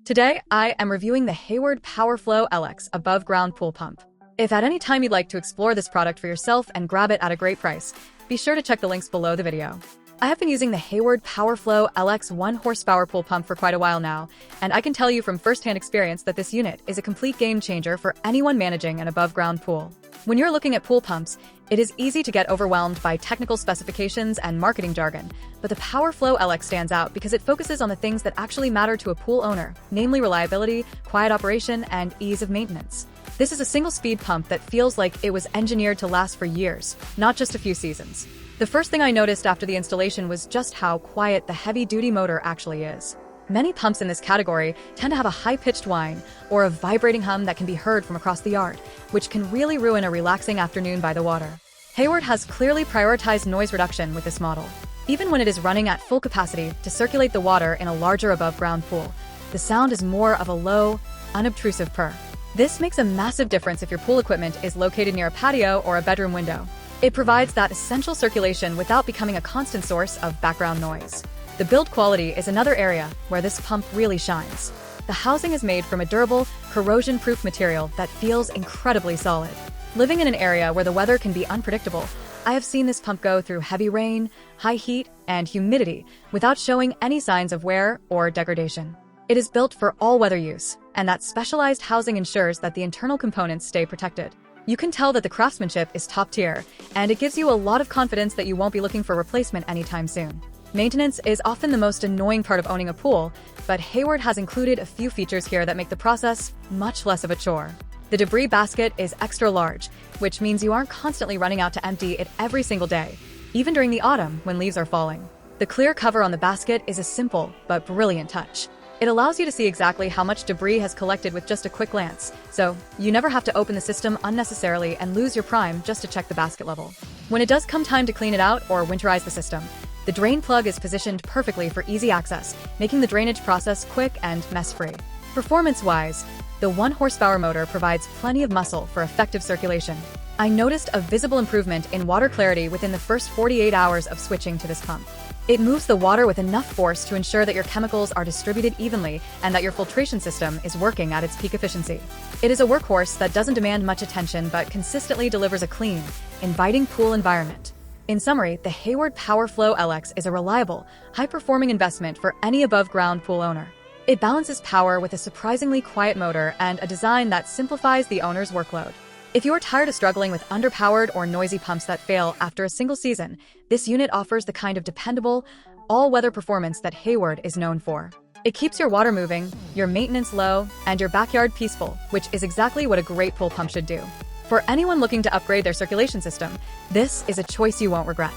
Today, I am reviewing the Hayward PowerFlo LX above-ground pool pump. If at any time you'd like to explore this product for yourself and grab it at a great price, be sure to check the links below the video. I have been using the Hayward PowerFlo LX 1-horsepower pool pump for quite a while now, and I can tell you from first-hand experience that this unit is a complete game-changer for anyone managing an above-ground pool. When you're looking at pool pumps, it is easy to get overwhelmed by technical specifications and marketing jargon, but the PowerFlo LX stands out because it focuses on the things that actually matter to a pool owner, namely reliability, quiet operation, and ease of maintenance. This is a single-speed pump that feels like it was engineered to last for years, not just a few seasons. The first thing I noticed after the installation was just how quiet the heavy-duty motor actually is. Many pumps in this category tend to have a high-pitched whine or a vibrating hum that can be heard from across the yard, which can really ruin a relaxing afternoon by the water. Hayward has clearly prioritized noise reduction with this model. Even when it is running at full capacity to circulate the water in a larger above-ground pool, the sound is more of a low, unobtrusive purr. This makes a massive difference if your pool equipment is located near a patio or a bedroom window. It provides that essential circulation without becoming a constant source of background noise. The build quality is another area where this pump really shines. The housing is made from a durable, corrosion-proof material that feels incredibly solid. Living in an area where the weather can be unpredictable, I have seen this pump go through heavy rain, high heat, and humidity without showing any signs of wear or degradation. It is built for all-weather use, and that specialized housing ensures that the internal components stay protected. You can tell that the craftsmanship is top tier, and it gives you a lot of confidence that you won't be looking for replacement anytime soon. Maintenance is often the most annoying part of owning a pool, but Hayward has included a few features here that make the process much less of a chore. The debris basket is extra large, which means you aren't constantly running out to empty it every single day, even during the autumn when leaves are falling. The clear cover on the basket is a simple but brilliant touch. It allows you to see exactly how much debris has collected with just a quick glance, so you never have to open the system unnecessarily and lose your prime just to check the basket level. When it does come time to clean it out or winterize the system, the drain plug is positioned perfectly for easy access, making the drainage process quick and mess-free. Performance-wise, the 1-horsepower motor provides plenty of muscle for effective circulation. I noticed a visible improvement in water clarity within the first 48 hours of switching to this pump. It moves the water with enough force to ensure that your chemicals are distributed evenly and that your filtration system is working at its peak efficiency. It is a workhorse that doesn't demand much attention but consistently delivers a clean, inviting pool environment. In summary, the Hayward PowerFlo LX is a reliable, high-performing investment for any above-ground pool owner. It balances power with a surprisingly quiet motor and a design that simplifies the owner's workload. If you are tired of struggling with underpowered or noisy pumps that fail after a single season, this unit offers the kind of dependable, all-weather performance that Hayward is known for. It keeps your water moving, your maintenance low, and your backyard peaceful, which is exactly what a great pool pump should do. For anyone looking to upgrade their circulation system, this is a choice you won't regret.